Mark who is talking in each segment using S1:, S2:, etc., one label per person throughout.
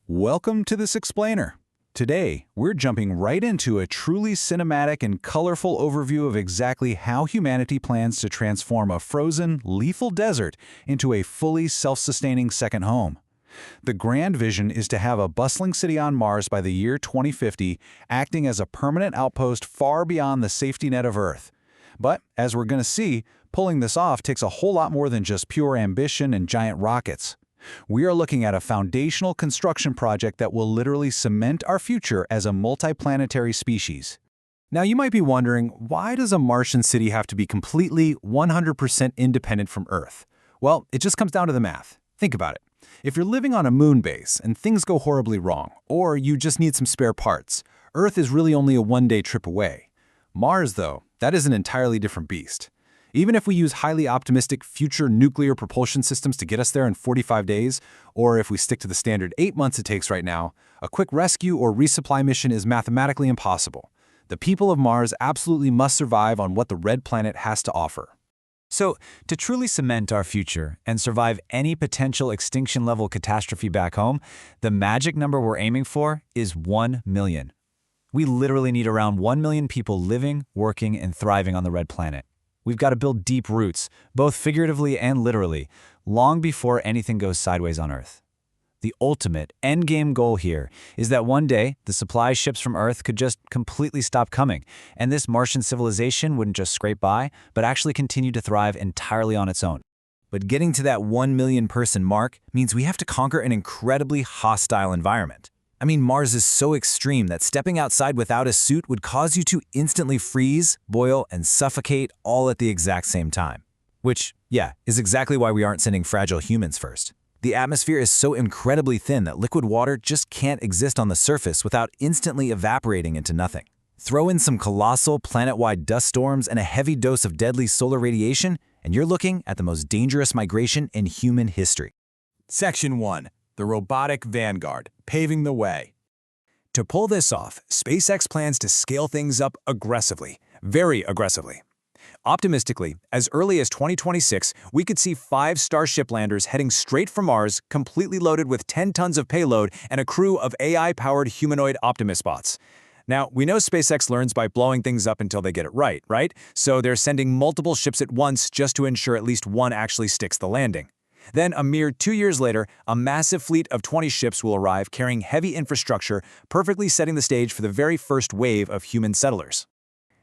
S1: Welcome to this explainer. Today, we're jumping right into a truly cinematic and colorful overview of exactly how humanity plans to transform a frozen, lethal desert into a fully self-sustaining second home. The grand vision is to have a bustling city on Mars by the year 2050, acting as a permanent outpost far beyond the safety net of Earth. But, as we're going to see, pulling this off takes a whole lot more than just pure ambition and giant rockets. We are looking at a foundational construction project that will literally cement our future as a multiplanetary species.
S2: Now you might be wondering, why does a Martian city have to be completely 100% independent from Earth? Well, it just comes down to the math. Think about it. If you're living on a moon base and things go horribly wrong, or you just need some spare parts, Earth is really only a one-day trip away. Mars, though, that is an entirely different beast. Even if we use highly optimistic future nuclear propulsion systems to get us there in 45 days, or if we stick to the standard 8 months it takes right now, a quick rescue or resupply mission is mathematically impossible. The people of Mars absolutely must survive on what the red planet has to offer.
S3: So, to truly cement our future and survive any potential extinction-level catastrophe back home, the magic number we're aiming for is 1 million. We literally need around 1 million people living, working, and thriving on the red planet. We've got to build deep roots, both figuratively and literally, long before anything goes sideways on Earth. The ultimate endgame goal here is that one day the supply ships from Earth could just completely stop coming, and this Martian civilization wouldn't just scrape by, but actually continue to thrive entirely on its own. But getting to that 1 million person mark means we have to conquer an incredibly hostile environment. I mean, Mars is so extreme that stepping outside without a suit would cause you to instantly freeze, boil, and suffocate all at the exact same time. Which, yeah, is exactly why we aren't sending fragile humans first. The atmosphere is so incredibly thin that liquid water just can't exist on the surface without instantly evaporating into nothing. Throw in some colossal planet-wide dust storms and a heavy dose of deadly solar radiation, and you're looking at the most dangerous migration in human history.
S2: Section 1. The Robotic Vanguard, paving the way. To pull this off, SpaceX plans to scale things up aggressively, very aggressively. Optimistically, as early as 2026, we could see 5 Starship landers heading straight for Mars, completely loaded with 10 tons of payload and a crew of AI-powered humanoid Optimus bots. Now, we know SpaceX learns by blowing things up until they get it right? So they're sending multiple ships at once just to ensure at least one actually sticks the landing. Then, a mere 2 years later, a massive fleet of 20 ships will arrive carrying heavy infrastructure, perfectly setting the stage for the very first wave of human settlers.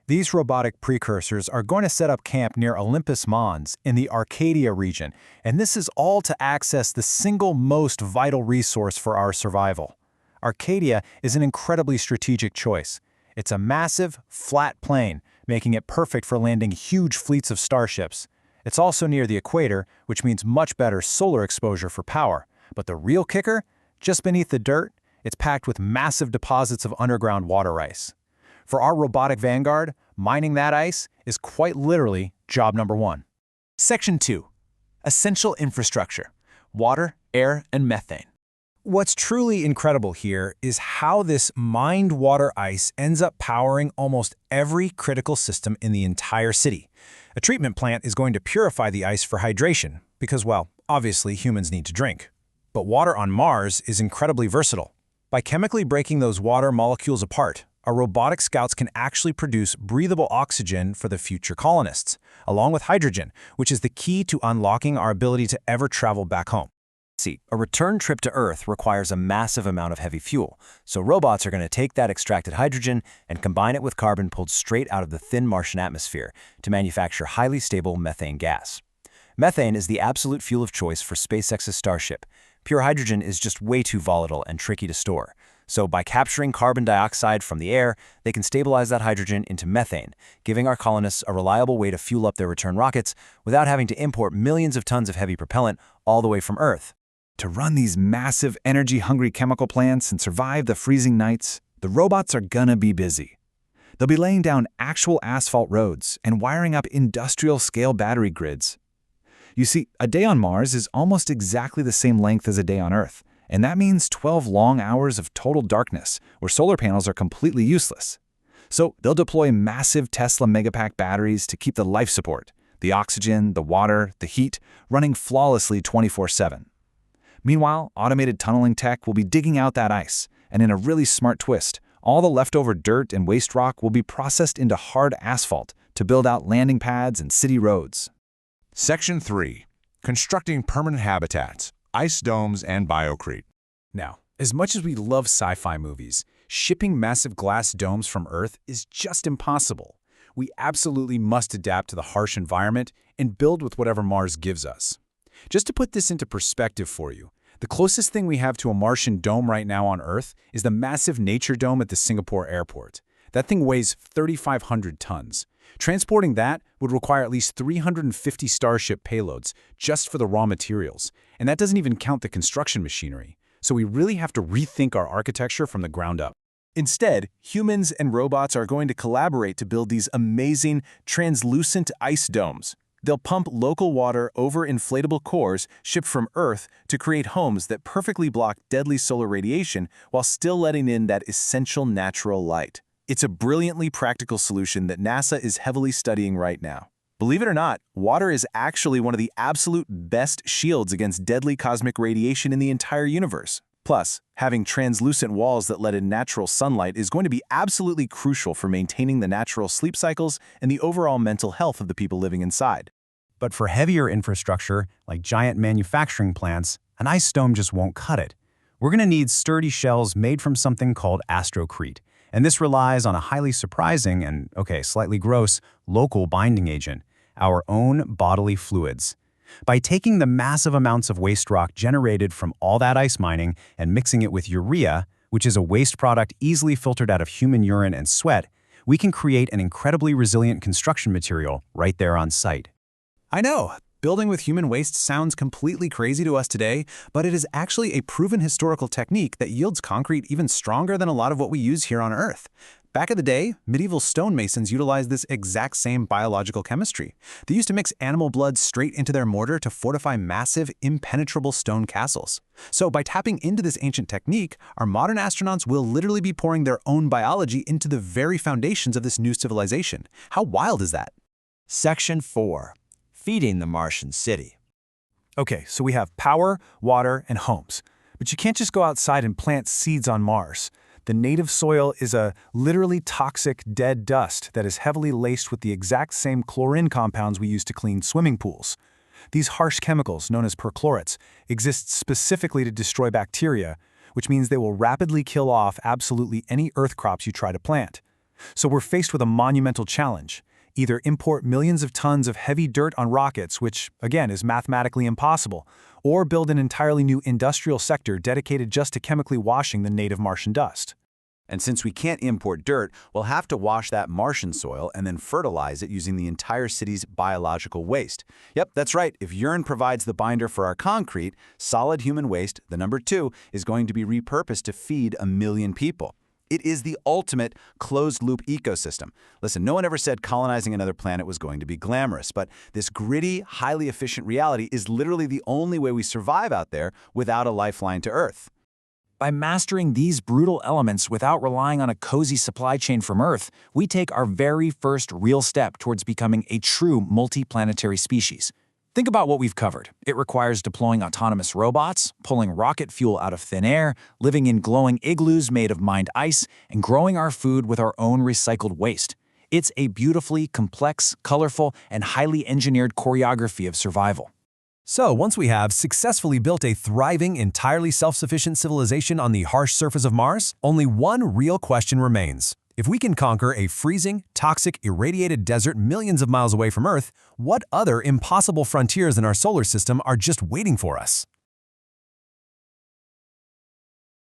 S4: These robotic precursors are going to set up camp near Olympus Mons in the Arcadia region, and this is all to access the single most vital resource for our survival. Arcadia is an incredibly strategic choice. It's a massive, flat plain, making it perfect for landing huge fleets of starships. It's also near the equator, which means much better solar exposure for power. But the real kicker? Just beneath the dirt, it's packed with massive deposits of underground water ice. For our robotic vanguard, mining that ice is quite literally job number 1.
S2: Section 2. Essential infrastructure: water, air, and methane.
S4: What's truly incredible here is how this mined water ice ends up powering almost every critical system in the entire city. A treatment plant is going to purify the ice for hydration, because, well, obviously humans need to drink. But water on Mars is incredibly versatile. By chemically breaking those water molecules apart, our robotic scouts can actually produce breathable oxygen for the future colonists, along with hydrogen, which is the key to unlocking our ability to ever travel back home.
S3: See, a return trip to Earth requires a massive amount of heavy fuel, so robots are going to take that extracted hydrogen and combine it with carbon pulled straight out of the thin Martian atmosphere to manufacture highly stable methane gas. Methane is the absolute fuel of choice for SpaceX's Starship. Pure hydrogen is just way too volatile and tricky to store. So by capturing carbon dioxide from the air, they can stabilize that hydrogen into methane, giving our colonists a reliable way to fuel up their return rockets without having to import millions of tons of heavy propellant all the way from Earth.
S1: To run these massive, energy-hungry chemical plants and survive the freezing nights, the robots are gonna be busy. They'll be laying down actual asphalt roads and wiring up industrial-scale battery grids. You see, a day on Mars is almost exactly the same length as a day on Earth, and that means 12 long hours of total darkness, where solar panels are completely useless. So they'll deploy massive Tesla Megapack batteries to keep the life support, the oxygen, the water, the heat, running flawlessly 24/7. Meanwhile, automated tunneling tech will be digging out that ice, and in a really smart twist, all the leftover dirt and waste rock will be processed into hard asphalt to build out landing pads and city roads.
S2: Section 3. Constructing permanent habitats, ice domes, and biocrete.
S3: Now, as much as we love sci-fi movies, shipping massive glass domes from Earth is just impossible. We absolutely must adapt to the harsh environment and build with whatever Mars gives us. Just to put this into perspective for you, the closest thing we have to a Martian dome right now on Earth is the massive Nature Dome at the Singapore airport. That thing weighs 3,500 tons. Transporting that would require at least 350 Starship payloads just for the raw materials, and that doesn't even count the construction machinery. So we really have to rethink our architecture from the ground up.
S4: Instead, humans and robots are going to collaborate to build these amazing, translucent ice domes. They'll pump local water over inflatable cores shipped from Earth to create homes that perfectly block deadly solar radiation while still letting in that essential natural light. It's a brilliantly practical solution that NASA is heavily studying right now. Believe it or not, water is actually one of the absolute best shields against deadly cosmic radiation in the entire universe. Plus, having translucent walls that let in natural sunlight is going to be absolutely crucial for maintaining the natural sleep cycles and the overall mental health of the people living inside. But for heavier infrastructure, like giant manufacturing plants, an ice dome just won't cut it. We're going to need sturdy shells made from something called astrocrete, and this relies on a highly surprising and, slightly gross, local binding agent, our own bodily fluids. By taking the massive amounts of waste rock generated from all that ice mining and mixing it with urea, which is a waste product easily filtered out of human urine and sweat, we can create an incredibly resilient construction material right there on site.
S1: I know, building with human waste sounds completely crazy to us today, but it is actually a proven historical technique that yields concrete even stronger than a lot of what we use here on Earth. Back in the day, medieval stonemasons utilized this exact same biological chemistry. They used to mix animal blood straight into their mortar to fortify massive, impenetrable stone castles. So by tapping into this ancient technique, our modern astronauts will literally be pouring their own biology into the very foundations of this new civilization. How wild is that?
S5: Section 4. Feeding the Martian city.
S4: Okay, so we have power, water, and homes. But you can't just go outside and plant seeds on Mars. The native soil is a literally toxic, dead dust that is heavily laced with the exact same chlorine compounds we use to clean swimming pools. These harsh chemicals, known as perchlorates, exist specifically to destroy bacteria, which means they will rapidly kill off absolutely any earth crops you try to plant. So we're faced with a monumental challenge. Either import millions of tons of heavy dirt on rockets, which, again, is mathematically impossible, or build an entirely new industrial sector dedicated just to chemically washing the native Martian dust.
S1: And since we can't import dirt, we'll have to wash that Martian soil and then fertilize it using the entire city's biological waste. Yep, that's right. If urine provides the binder for our concrete, solid human waste, the number 2, is going to be repurposed to feed 1 million people. It is the ultimate closed-loop ecosystem. Listen, no one ever said colonizing another planet was going to be glamorous, but this gritty, highly efficient reality is literally the only way we survive out there without a lifeline to Earth.
S3: By mastering these brutal elements without relying on a cozy supply chain from Earth, we take our very first real step towards becoming a true multiplanetary species. Think about what we've covered. It requires deploying autonomous robots, pulling rocket fuel out of thin air, living in glowing igloos made of mined ice, and growing our food with our own recycled waste. It's a beautifully complex, colorful, and highly engineered choreography of survival.
S2: So, once we have successfully built a thriving, entirely self-sufficient civilization on the harsh surface of Mars, only one real question remains. If we can conquer a freezing, toxic, irradiated desert millions of miles away from Earth, what other impossible frontiers in our solar system are just waiting for us?